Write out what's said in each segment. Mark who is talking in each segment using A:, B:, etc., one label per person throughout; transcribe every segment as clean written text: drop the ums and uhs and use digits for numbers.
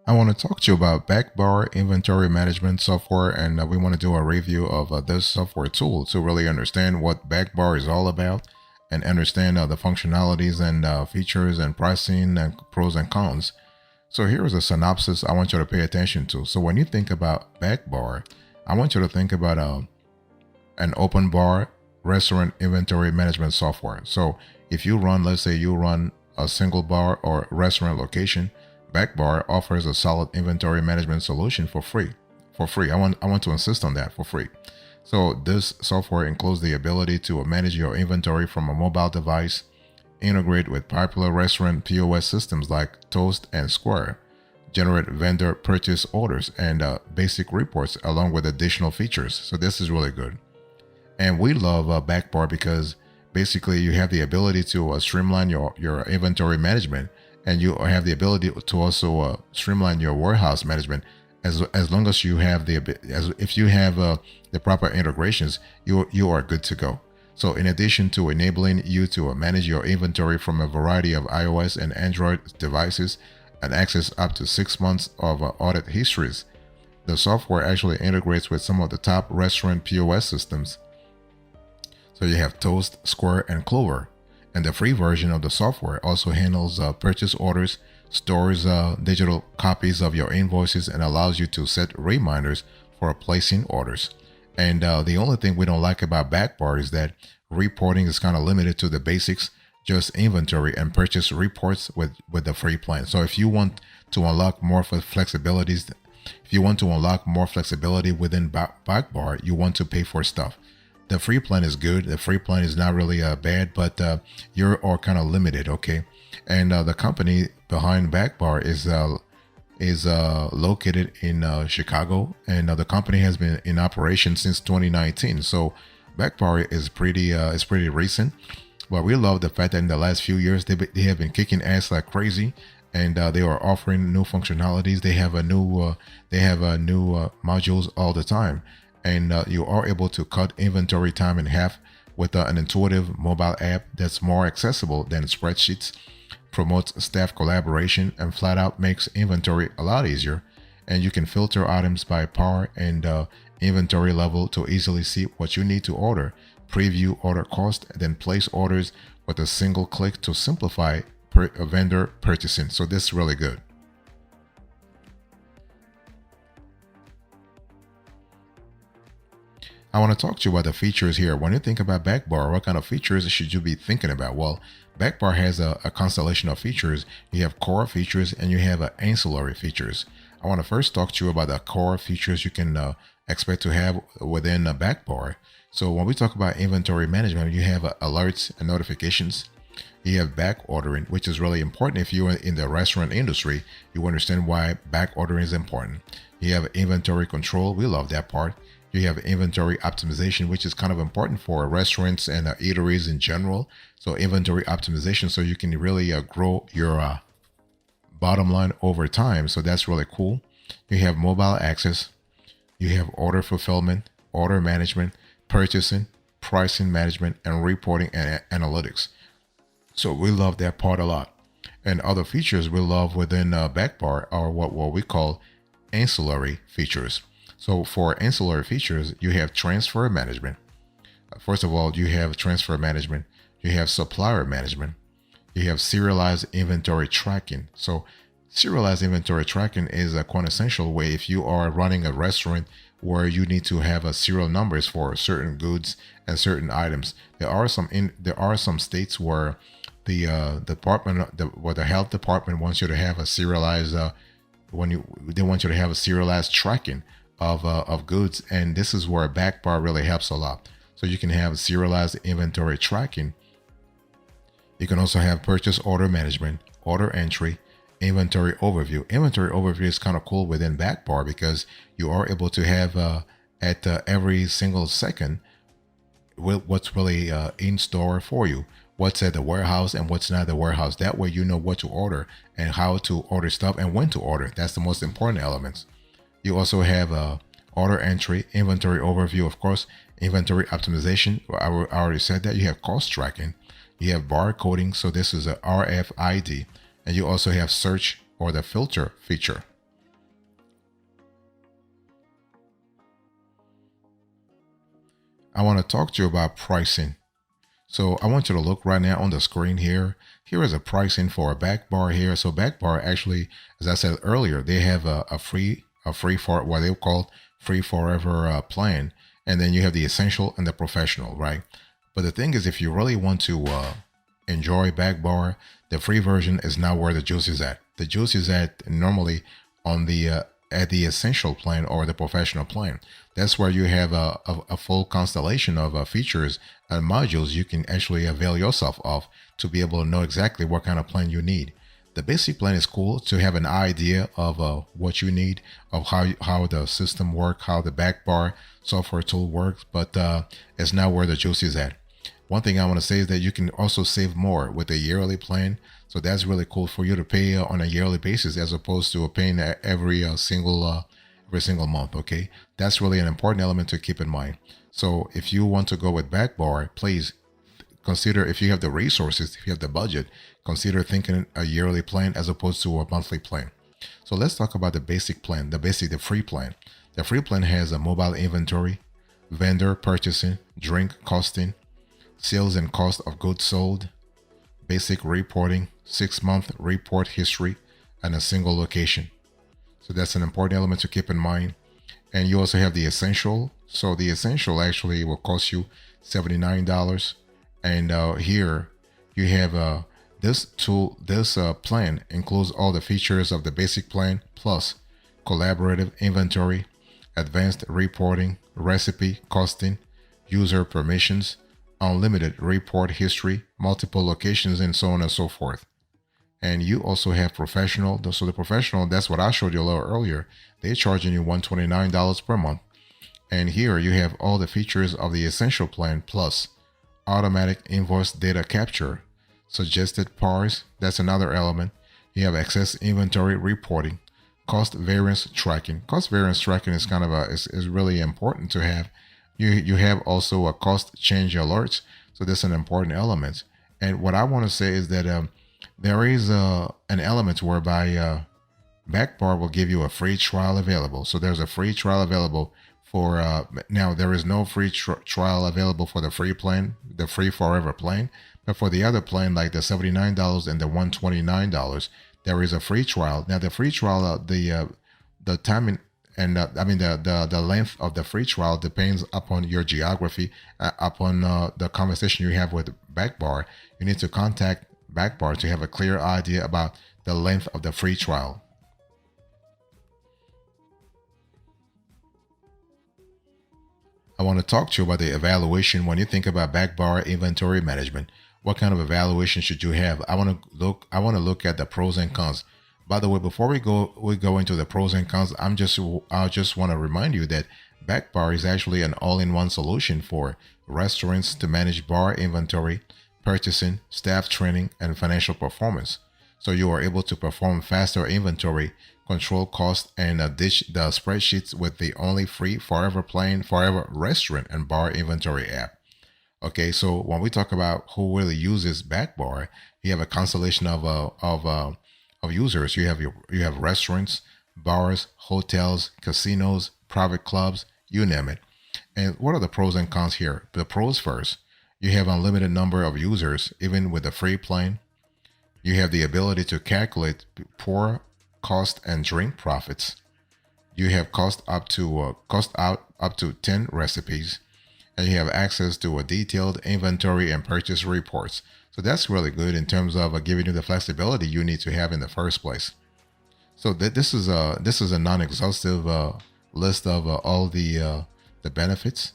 A: I want to talk to you about Backbar inventory management software, and we want to do a review of this software tool to really understand what Backbar is all about and understand the functionalities and features and pricing and pros and cons. So here is a synopsis I want you to pay attention to. So when you think about Backbar, I want you to think about an open bar restaurant inventory management software. So if you run, let's say you run a single bar or restaurant location, Backbar offers a solid inventory management solution for free. For free. I want to insist on that, for free. So this software includes the ability to manage your inventory from a mobile device, integrate with popular restaurant POS systems like Toast and Square, generate vendor purchase orders and basic reports along with additional features. So this is really good. And we love Backbar because basically you have the ability to streamline your inventory management, and you have the ability to also streamline your warehouse management as long as you have if you have the proper integrations, you are good to go. So in addition to enabling you to manage your inventory from a variety of iOS and Android devices and access up to 6 months of audit histories, the software actually integrates with some of the top restaurant POS systems. So you have Toast, Square, and Clover. And the free version of the software also handles purchase orders, stores digital copies of your invoices, and allows you to set reminders for placing orders. And the only thing we don't like about Backbar is that reporting is kind of limited to the basics, just inventory and purchase reports with the free plan. So if you want to unlock more flexibilities, if you want to unlock more flexibility within Backbar, you want to pay for stuff. The free plan is good. The free plan is not really bad, but you're all kind of limited, okay? And the company behind Backbar is located in Chicago, and the company has been in operation since 2019. So Backbar is pretty recent, but we love the fact that in the last few years they have been kicking ass like crazy, and they are offering new functionalities. They have a new modules all the time. And you are able to cut inventory time in half with an intuitive mobile app that's more accessible than spreadsheets, promotes staff collaboration, and flat out makes inventory a lot easier. And you can filter items by par and inventory level to easily see what you need to order, preview order cost, and then place orders with a single click to simplify vendor purchasing. So this is really good. I want to talk to you about the features here. When you think about Backbar, what kind of features should you be thinking about? Well, Backbar has a constellation of features. You have core features and you have ancillary features. I want to first talk to you about the core features you can expect to have within Backbar. So when we talk about inventory management, you have alerts and notifications. You have back ordering, which is really important. If you're in the restaurant industry, you understand why back ordering is important. You have inventory control. We love that part. You have inventory optimization, which is kind of important for restaurants and eateries in general. So inventory optimization, so you can really grow your bottom line over time. So that's really cool. You have mobile access. You have order fulfillment, order management, purchasing, pricing management, and reporting and analytics. So we love that part a lot. And other features we love within Backbar are what we call ancillary features. So for ancillary features, you have transfer management. First of all, you have transfer management. You have supplier management. You have serialized inventory tracking. So serialized inventory tracking is a quintessential way if you are running a restaurant where you need to have a serial numbers for certain goods and certain items. There are some states where the the health department wants you to have a serialized they want you to have a serialized tracking of goods, and this is where Backbar really helps a lot. So you can have serialized inventory tracking. You can also have purchase order management, order entry, inventory overview. Inventory overview is kind of cool within Backbar because you are able to have at every single second what's really in store for you, what's at the warehouse and what's not at the warehouse. That way you know what to order and how to order stuff and when to order. That's the most important elements. You also have order entry, inventory overview, of course, inventory optimization. I already said that. You have cost tracking. You have barcoding. So this is a RFID. And you also have search or the filter feature. I want to talk to you about pricing. So I want you to look right now on the screen here. Here is a pricing for a Backbar here. So Backbar actually, as I said earlier, they have a free for what they call free forever plan, and then you have the essential and the professional, right? But the thing is, if you really want to enjoy Backbar, the free version is not where the juice is at. The juice is at normally on the at the essential plan or the professional plan. That's where you have a full constellation of features and modules you can actually avail yourself of to be able to know exactly what kind of plan you need. The basic plan is cool to have an idea of what you need, of how the system works, how the Backbar software tool works, but it's not where the juice is at. One thing I want to say is that you can also save more with a yearly plan. So that's really cool for you to pay on a yearly basis as opposed to paying every single month. Okay, that's really an important element to keep in mind. So if you want to go with Backbar, please consider, if you have the resources, if you have the budget, consider thinking a yearly plan as opposed to a monthly plan. So let's talk about the basic plan, the free plan. The free plan has a mobile inventory, vendor purchasing, drink costing, sales and cost of goods sold, basic reporting, 6-month report history, and a single location. So that's an important element to keep in mind. And you also have the essential. So the essential actually will cost you $79. And here you have this plan includes all the features of the basic plan plus collaborative inventory, advanced reporting, recipe costing, user permissions, unlimited report history, multiple locations, and so on and so forth. And you also have professional. So the professional, that's what I showed you a little earlier. They're charging you $129 per month. And here you have all the features of the essential plan plus automatic invoice data capture, suggested PARs, that's another element. You have excess inventory reporting, cost variance tracking. Cost variance tracking is kind of is really important to have. You have also a cost change alerts. So that's an important element. And what I want to say is that there is an element whereby Backbar will give you a free trial available. So there's a free trial available for now. There is no free trial available for the free plan, the free forever plan. But for the other plan, like the $79 and the $129, there is a free trial. Now the free trial, the timing and the length of the free trial depends upon your geography, upon the conversation you have with Backbar. You need to contact Backbar to have a clear idea about the length of the free trial. I want to talk to you about the evaluation when you think about Backbar inventory management. What kind of evaluation should you have? I want to look at the pros and cons. By the way, before we go into the pros and cons, I just want to remind you that Backbar is actually an all-in-one solution for restaurants to manage bar inventory, purchasing, staff training, and financial performance. So you are able to perform faster inventory, control cost, and ditch the spreadsheets with the only free forever restaurant and bar inventory app. Okay, so when we talk about who really uses Backbar, you have a constellation of users. You have restaurants, bars, hotels, casinos, private clubs, you name it. And what are the pros and cons here? The pros first. You have unlimited number of users, even with the free plan. You have the ability to calculate pour, cost, and drink profits. You have cost out up to 10 recipes, and you have access to a detailed inventory and purchase reports. So that's really good in terms of giving you the flexibility you need to have in the first place. So this is a non-exhaustive list of all the benefits.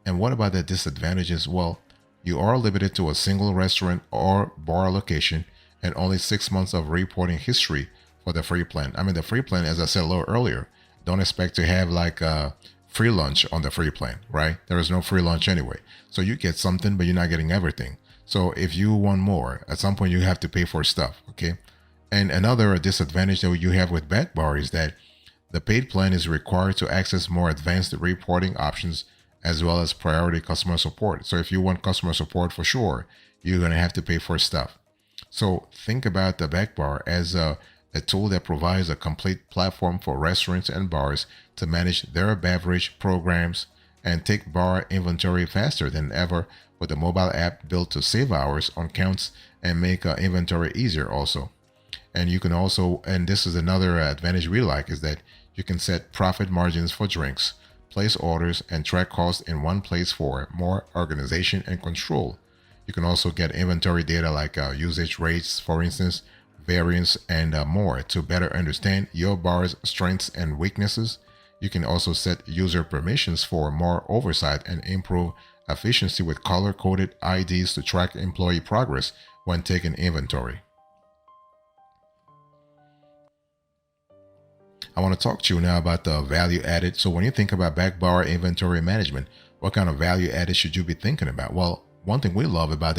A: And what about the disadvantages? Well, you are limited to a single restaurant or bar location and only 6 months of reporting history for the free plan. I mean, the free plan, as I said a little earlier, don't expect to have like a free lunch on the free plan, right? There is no free lunch anyway. So you get something, but you're not getting everything. So if you want more, at some point you have to pay for stuff, okay? And another disadvantage that you have with Backbar is that the paid plan is required to access more advanced reporting options as well as priority customer support. So if you want customer support for sure, you're going to have to pay for stuff. So think about the Backbar as a tool that provides a complete platform for restaurants and bars to manage their beverage programs, and take bar inventory faster than ever with a mobile app built to save hours on counts and make inventory easier also. And you can also, and this is another advantage we like, is that you can set profit margins for drinks, place orders, and track costs in one place for more organization and control. You can also get inventory data like usage rates, for instance, variance, and more to better understand your bar's strengths and weaknesses. You can also set user permissions for more oversight and improve efficiency with color coded IDs to track employee progress when taking inventory. I want to talk to you now about the value added. So when you think about backbar inventory management, what kind of value added should you be thinking about? Well, one thing we love about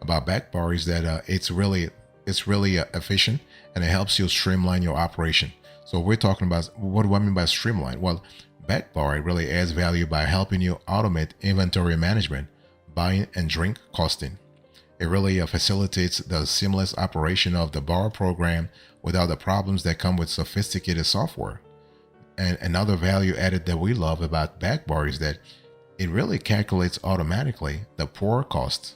A: backbar is that it's really efficient, and it helps you streamline your operation. So we're talking about, what do I mean by streamline? Well, backbar really adds value by helping you automate inventory management, buying, and drink costing. It really facilitates the seamless operation of the bar program without the problems that come with sophisticated software. And another value added that we love about Backbar is that it really calculates automatically the pour costs,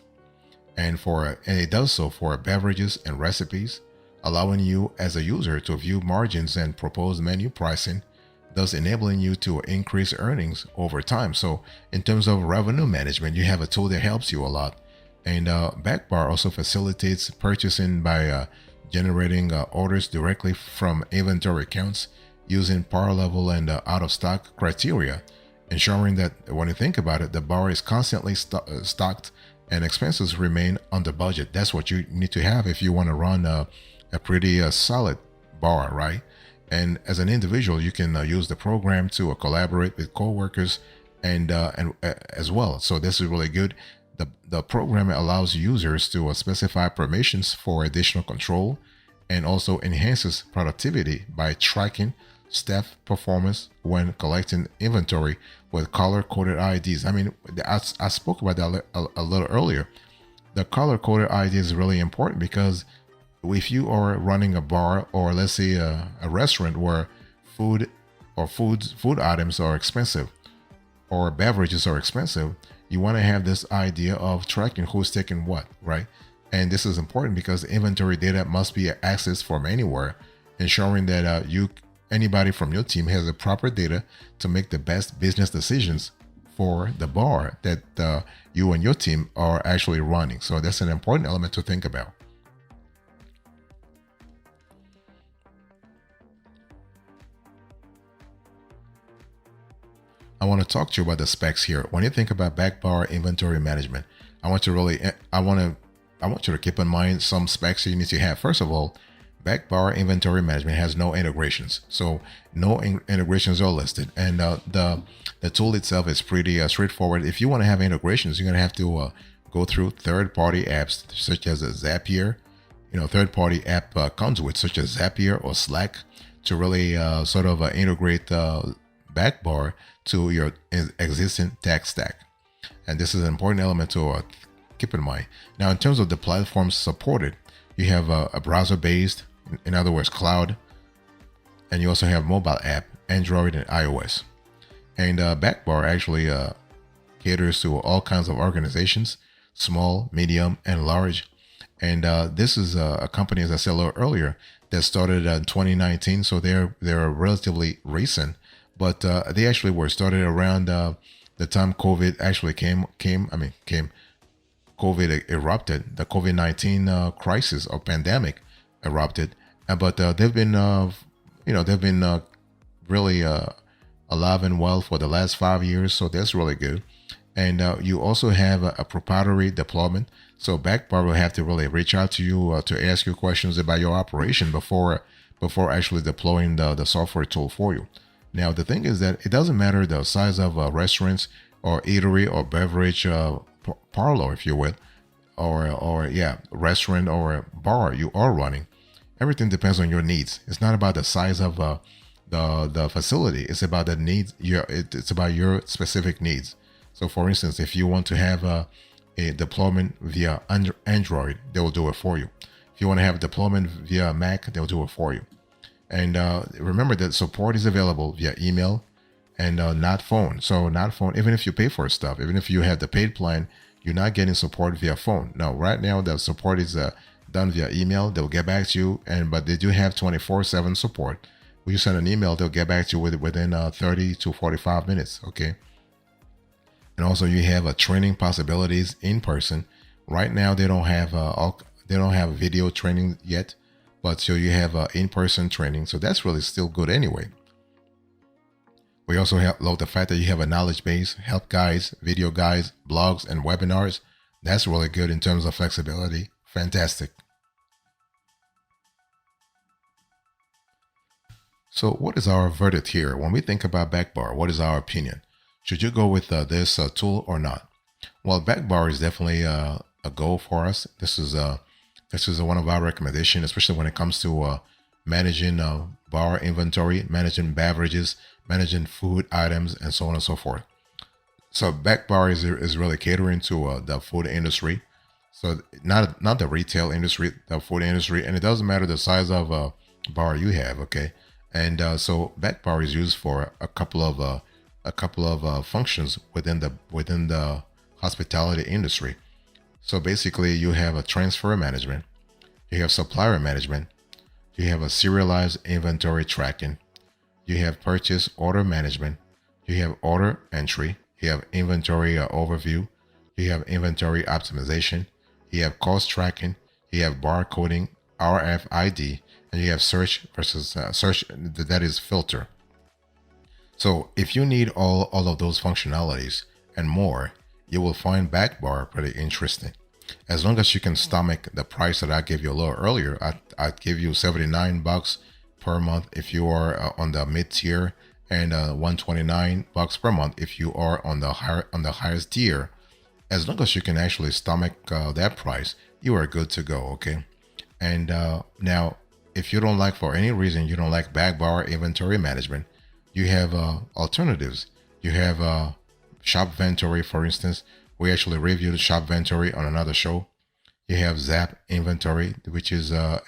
A: and it does so for beverages and recipes, allowing you as a user to view margins and propose menu pricing, thus enabling you to increase earnings over time. So in terms of revenue management, you have a tool that helps you a lot. And Backbar also facilitates purchasing by generating orders directly from inventory counts using par level and out of stock criteria, ensuring that when you think about it, the bar is constantly stocked and expenses remain under budget. That's what you need to have if you want to run a pretty solid bar, right? And as an individual, you can use the program to collaborate with coworkers and as well. So this is really good. The program allows users to specify permissions for additional control, and also enhances productivity by tracking staff performance when collecting inventory with color-coded IDs. I mean, I spoke about that a little earlier. The color-coded ID is really important because if you are running a bar, or let's say a restaurant where food items are expensive or beverages are expensive, you want to have this idea of tracking who's taking what, right? And this is important because inventory data must be accessed from anywhere, ensuring that anybody from your team has the proper data to make the best business decisions for the bar that you and your team are actually running. So that's an important element to think about. I want to talk to you about the specs here. When you think about backbar inventory management, I want you to keep in mind some specs you need to have. First of all, Backbar inventory management has no integrations, so no integrations are listed, and the tool itself is pretty straightforward. If you want to have integrations, you're gonna have to go through third-party apps such as Zapier, third-party app conduits such as Zapier or Slack to really sort of integrate Backbar to your existing tech stack, and this is an important element to keep in mind. Now, in terms of the platforms supported, you have a browser-based, in other words, cloud, and you also have mobile app, Android and iOS. And Backbar actually caters to all kinds of organizations, small, medium, and large. And this is a company, as I said a little earlier, that started in 2019, so they're relatively recent, but they actually were started around the time COVID actually came. COVID erupted, the COVID-19 crisis or pandemic erupted, but they've been, really alive and well for the last 5 years, so that's really good. And you also have a proprietary deployment, so Backbar will have to really reach out to you to ask you questions about your operation before actually deploying the software tool for you. Now, the thing is that it doesn't matter the size of restaurants or eatery or beverage parlor, if you will, or restaurant or bar you are running. Everything depends on your needs. It's not about the size of the facility. It's about the needs. It's about your specific needs. So, for instance, if you want to have a deployment via Android, they will do it for you. If you want to have a deployment via Mac, they'll do it for you. And remember that support is available via email, and not phone. So not phone. Even if you pay for stuff, even if you have the paid plan, you're not getting support via phone. No, right now the support is done via email. They'll get back to you, and but they do have 24/7 support. When you send an email, they'll get back to you within 30 to 45 minutes. Okay. And also you have training possibilities in person. Right now they don't have they don't have video training yet, but so you have in-person training. So that's really still good anyway. We also love the fact that you have a knowledge base, help guides, video guides, blogs, and webinars. That's really good in terms of flexibility. Fantastic. So what is our verdict here? When we think about Backbar, what is our opinion? Should you go with this tool or not? Well, Backbar is definitely a goal for us. This is one of our recommendations, especially when it comes to managing bar inventory, managing beverages, managing food items, and so on and so forth. So Backbar is really catering to the food industry. So not the retail industry, the food industry, and it doesn't matter the size of bar you have. Okay, and so Backbar is used for a couple of functions within the hospitality industry. So basically, you have a transfer management, you have supplier management, you have a serialized inventory tracking, you have purchase order management, you have order entry, you have inventory overview, you have inventory optimization, you have cost tracking, you have barcoding, RFID, and you have search versus search, that is filter. So if you need all of those functionalities and more, you will find Backbar pretty interesting. As long as you can stomach the price that I gave you a little earlier, I'd give you $79 per month if you are on the mid tier, and $129 per month if you are on the highest tier. As long as you can actually stomach that price, you are good to go. Okay. And now, if you don't like, for any reason, you don't like Backbar inventory management, you have alternatives. You have Shop Ventory, for instance. We actually reviewed Shop Ventory on another show. You have Zap Inventory, which is a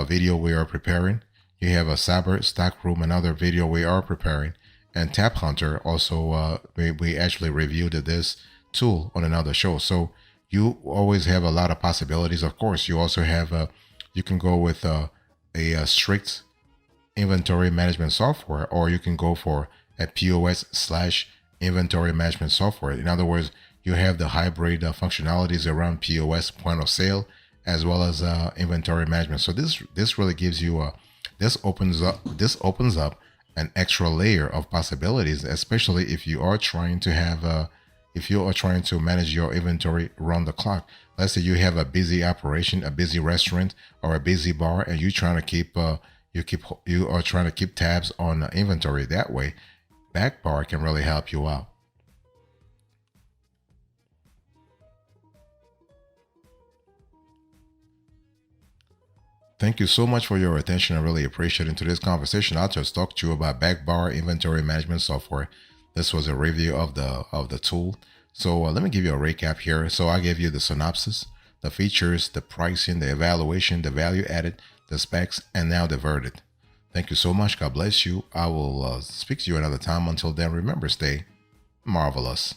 A: video we are preparing. You have a Cyber Stock Room, another video we are preparing. And Tap Hunter, also, we actually reviewed this tool on another show. So you always have a lot of possibilities. Of course, you also have, you can go with a strict inventory management software, or you can go for a POS slash inventory management software. In other words, you have the hybrid functionalities around POS, point of sale, as well as inventory management. So this really gives you this opens up an extra layer of possibilities, especially if you are trying to have if you are trying to manage your inventory around the clock. Let's say you have a busy operation, a busy restaurant, or a busy bar, and you're trying to keep you are trying to keep tabs on inventory. That way, Backbar can really help you out. Thank you so much for your attention. I really appreciate it. In today's conversation, I'll just talk to you about Backbar inventory management software. This was a review of the tool. So let me give you a recap here. So I gave you the synopsis, the features, the pricing, the evaluation, the value added, the specs, and now the verdict. Thank you so much. God bless you. I will speak to you another time. Until then, remember, stay marvelous.